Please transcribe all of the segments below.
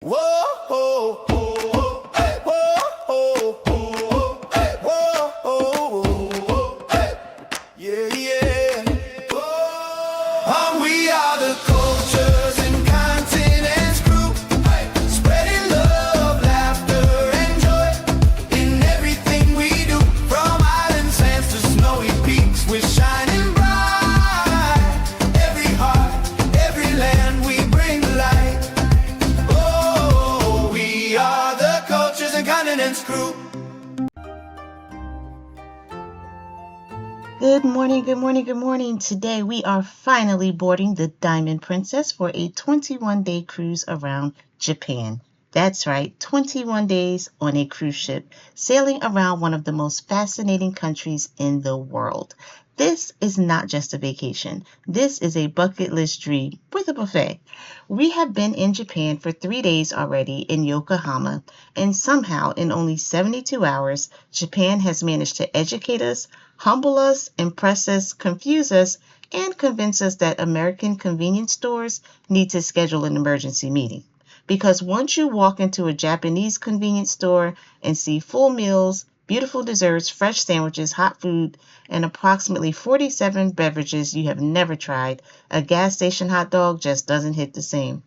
Whoa, whoa, whoa, hey, whoa, whoa, whoa, hey, whoa, whoa, whoa, hey, yeah, yeah. Whoa. We are the cultures and continents crew, hey, spreading love, laughter, and joy in everything we do. From island sands to snowy peaks, we're shining bright. Every heart, every land, we bring light. We are the cultures and continents crew. Good morning, good morning, good morning. Today we are finally boarding the Diamond Princess for a 21-day cruise around Japan. That's right, 21 days on a cruise ship, sailing around one of the most fascinating countries in the world. This is not just a vacation. This is a bucket list dream with a buffet. We have been in Japan for 3 days already in Yokohama, and somehow in only 72 hours, Japan has managed to educate us, humble us, impress us, confuse us, and convince us that American convenience stores need to schedule an emergency meeting. Because once you walk into a Japanese convenience store and see full meals, beautiful desserts, fresh sandwiches, hot food, and approximately 47 beverages you have never tried, a gas station hot dog just doesn't hit the same.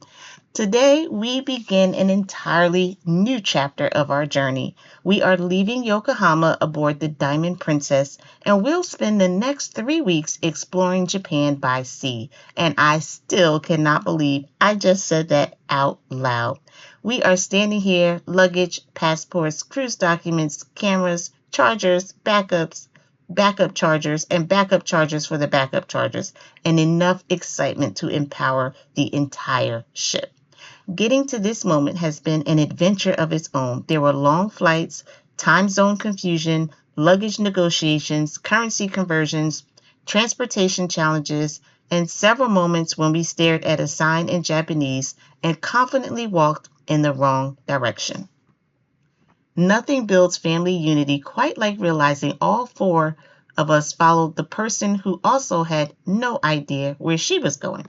Today, we begin an entirely new chapter of our journey. We are leaving Yokohama aboard the Diamond Princess, and we'll spend the next 3 weeks exploring Japan by sea. And I still cannot believe I just said that out loud. We are standing here, luggage, passports, cruise documents, cameras, chargers, backup chargers, and backup chargers for the backup chargers, and enough excitement to empower the entire ship. Getting to this moment has been an adventure of its own. There were long flights, time zone confusion, luggage negotiations, currency conversions, transportation challenges, and several moments when we stared at a sign in Japanese and confidently walked in the wrong direction. Nothing builds family unity quite like realizing all four of us followed the person who also had no idea where she was going.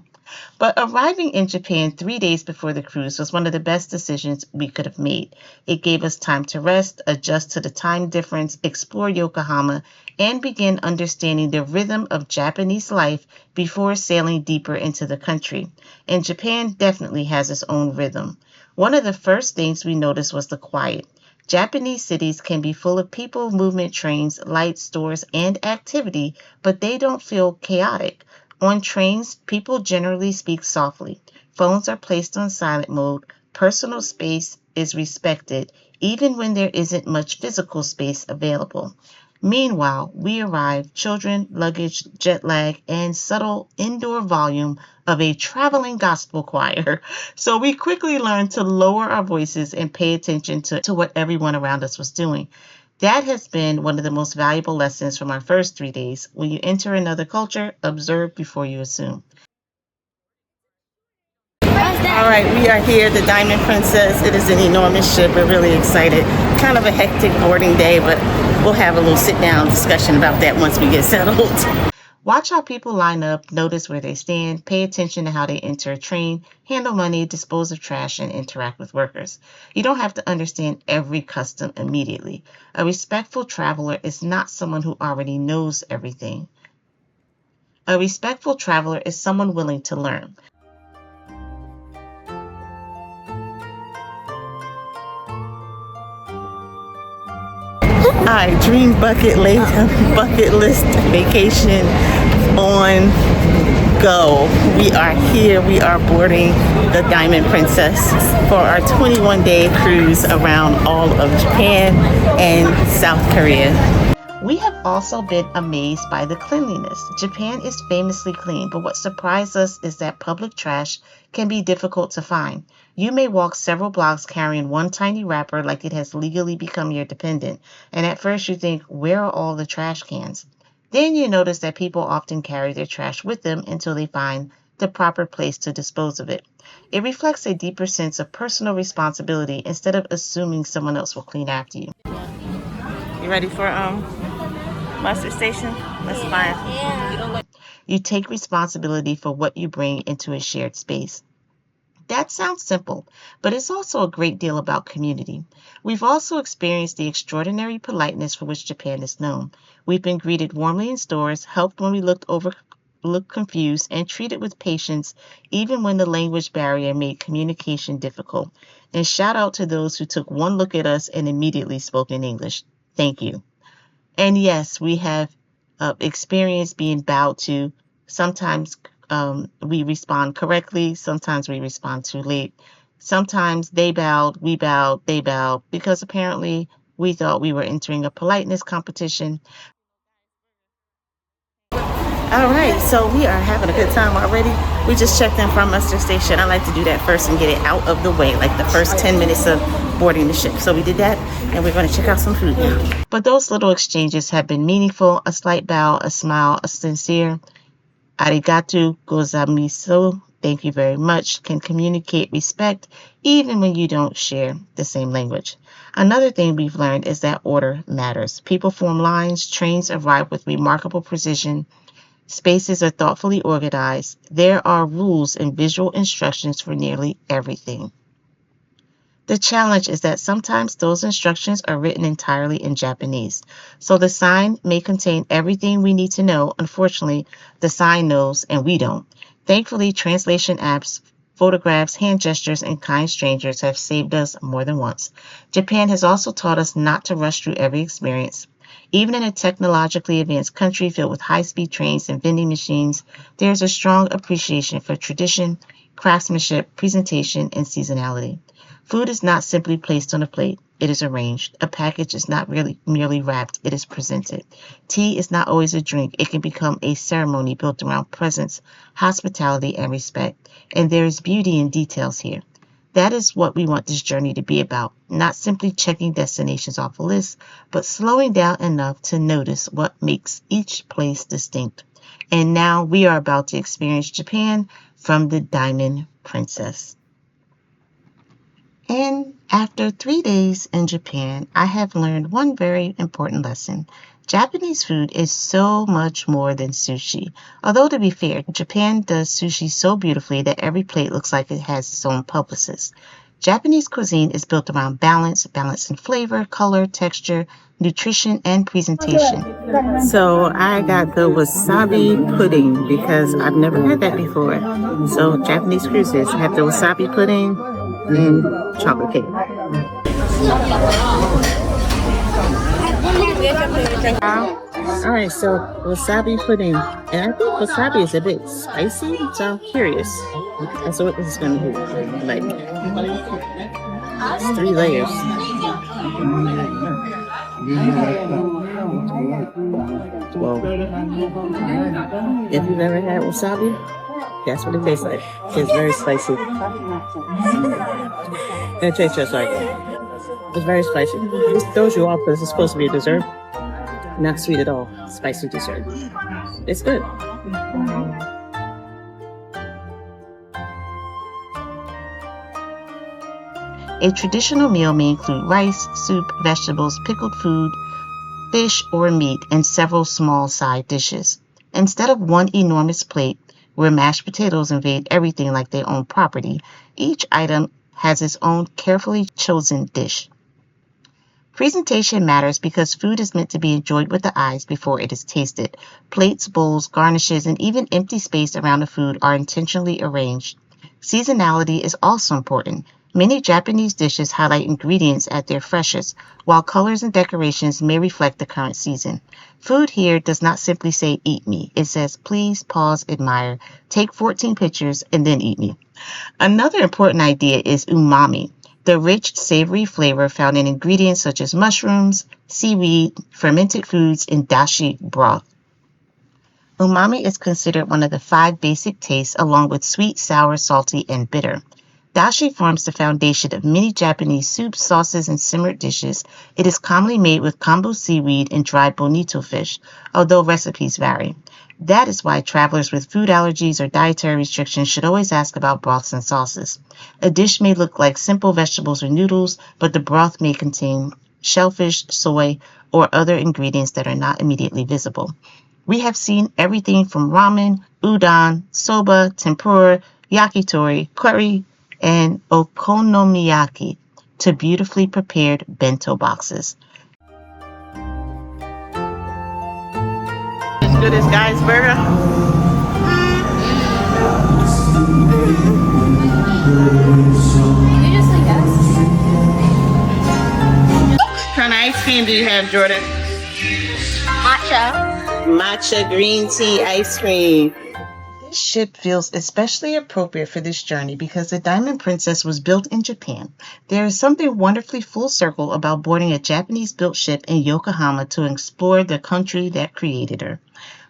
But arriving in Japan 3 days before the cruise was one of the best decisions we could have made. It gave us time to rest, adjust to the time difference, explore Yokohama, and begin understanding the rhythm of Japanese life before sailing deeper into the country. And Japan definitely has its own rhythm. One of the first things we noticed was the quiet. Japanese cities can be full of people, movement, trains, lights, stores, and activity, but they don't feel chaotic. On trains, people generally speak softly. Phones are placed on silent mode. Personal space is respected, even when there isn't much physical space available. Meanwhile, we arrive, children, luggage, jet lag, and subtle indoor volume of a traveling gospel choir. So we quickly learned to lower our voices and pay attention to what everyone around us was doing. That has been one of the most valuable lessons from our first 3 days. When you enter another culture, observe before you assume. All right, we are here, the Diamond Princess. It is an enormous ship. We're really excited. Kind of a hectic boarding day, but we'll have a little sit-down discussion about that once we get settled. Watch how people line up, notice where they stand, pay attention to how they enter a train, handle money, dispose of trash, and interact with workers. You don't have to understand every custom immediately. A respectful traveler is not someone who already knows everything. A respectful traveler is someone willing to learn. Alright, dream bucket list vacation on go. We are here. We are boarding the Diamond Princess for our 21-day cruise around all of Japan and South Korea. We have also been amazed by the cleanliness. Japan is famously clean, but what surprised us is that public trash can be difficult to find. You may walk several blocks carrying one tiny wrapper like it has legally become your dependent, and at first you think, where are all the trash cans? Then you notice that people often carry their trash with them until they find the proper place to dispose of it. It reflects a deeper sense of personal responsibility instead of assuming someone else will clean after you. You ready for mustard station? Let's find. Yeah. You take responsibility for what you bring into a shared space. That sounds simple, but it's also a great deal about community. We've also experienced the extraordinary politeness for which Japan is known. We've been greeted warmly in stores, helped when we looked confused, and treated with patience even when the language barrier made communication difficult. And shout out to those who took one look at us and immediately spoke in English. Thank you. And yes, we have experienced being bowed to. Sometimes we respond correctly, sometimes we respond too late. Sometimes they bowed, we bowed, they bowed, because apparently we thought we were entering a politeness competition. All right, so we are having a good time already. We just checked in from Mustard Station. I like to do that first and get it out of the way, like the first 10 minutes of boarding the ship. So we did that, and we're going to check out some food now. But those little exchanges have been meaningful. A slight bow, a smile, a sincere arigato gozaimasu, thank you very much, can communicate respect even when you don't share the same language. Another thing we've learned is that order matters. People form lines, trains arrive with remarkable precision, spaces are thoughtfully organized. There are rules and visual instructions for nearly everything. The challenge is that sometimes those instructions are written entirely in Japanese. So the sign may contain everything we need to know. Unfortunately, the sign knows and we don't. Thankfully, translation apps, photographs, hand gestures, and kind strangers have saved us more than once. Japan has also taught us not to rush through every experience. Even in a technologically advanced country filled with high-speed trains and vending machines, there is a strong appreciation for tradition, craftsmanship, presentation, and seasonality. Food is not simply placed on a plate. It is arranged. A package is not really merely wrapped. It is presented. Tea is not always a drink. It can become a ceremony built around presence, hospitality, and respect. And there is beauty in details here. That is what we want this journey to be about. Not simply checking destinations off a list, but slowing down enough to notice what makes each place distinct. And now we are about to experience Japan from the Diamond Princess. And after 3 days in Japan, I have learned one very important lesson. Japanese food is so much more than sushi. Although to be fair, Japan does sushi so beautifully that every plate looks like it has its own publicist. Japanese cuisine is built around balance in flavor, color, texture, nutrition, and presentation. So I got the wasabi pudding because I've never had that before. So Japanese cruises have the wasabi pudding and chocolate cake. All right, so wasabi pudding, and I think wasabi is a bit spicy, so I'm curious as to what this is going to be like. It's 3 layers. Whoa. If you've ever had wasabi, that's what it tastes like. It's very spicy. It tastes just like it. It's very spicy. It throws you off because it's supposed to be a dessert. Not sweet at all. Spicy dessert. It's good. A traditional meal may include rice, soup, vegetables, pickled food, fish or meat, and several small side dishes. Instead of one enormous plate where mashed potatoes invade everything like they own property, each item has its own carefully chosen dish. Presentation matters because food is meant to be enjoyed with the eyes before it is tasted. Plates, bowls, garnishes, and even empty space around the food are intentionally arranged. Seasonality is also important. Many Japanese dishes highlight ingredients at their freshest, while colors and decorations may reflect the current season. Food here does not simply say, "Eat me." It says, "Please pause, admire, take 14 pictures, and then eat me." Another important idea is umami, the rich, savory flavor found in ingredients such as mushrooms, seaweed, fermented foods, and dashi broth. Umami is considered one of the 5 basic tastes, along with sweet, sour, salty, and bitter. Dashi forms the foundation of many Japanese soups, sauces, and simmered dishes. It is commonly made with kombu seaweed and dried bonito fish, although recipes vary. That is why travelers with food allergies or dietary restrictions should always ask about broths and sauces. A dish may look like simple vegetables or noodles, but the broth may contain shellfish, soy, or other ingredients that are not immediately visible. We have seen everything from ramen, udon, soba, tempura, yakitori, curry, and okonomiyaki to beautifully prepared bento boxes. As good as Guy's Burger? You just say yes. What kind of ice cream do you have, Jordan? Matcha. Matcha green tea ice cream. This ship feels especially appropriate for this journey because the Diamond Princess was built in Japan. There is something wonderfully full circle about boarding a Japanese-built ship in Yokohama to explore the country that created her.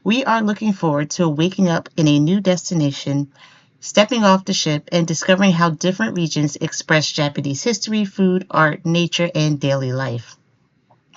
We are looking forward to waking up in a new destination, stepping off the ship, and discovering how different regions express Japanese history, food, art, nature, and daily life.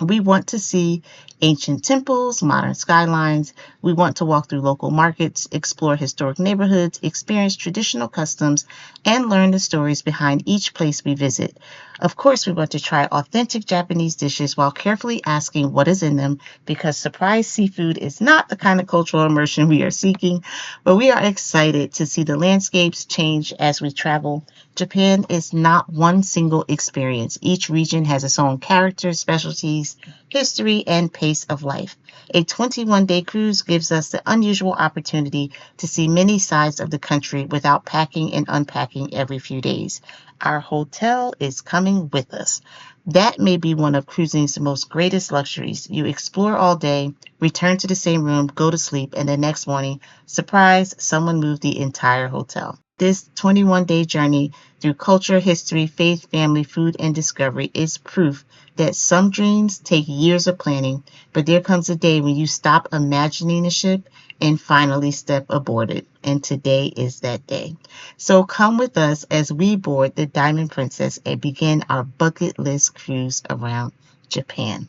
We want to see ancient temples, modern skylines. We want to walk through local markets, explore historic neighborhoods, experience traditional customs, and learn the stories behind each place we visit. Of course, we want to try authentic Japanese dishes while carefully asking what is in them, because surprise seafood is not the kind of cultural immersion we are seeking, but we are excited to see the landscapes change as we travel. Japan is not one single experience. Each region has its own character, specialties, history, and pace of life. A 21-day cruise gives us the unusual opportunity to see many sides of the country without packing and unpacking every few days. Our hotel is coming with us. That may be one of cruising's most greatest luxuries. You explore all day, return to the same room, go to sleep, and the next morning, surprise, someone moved the entire hotel. This 21-day journey through culture, history, faith, family, food, and discovery is proof that some dreams take years of planning, but there comes a day when you stop imagining the ship and finally step aboard it. And today is that day. So come with us as we board the Diamond Princess and begin our bucket list cruise around Japan.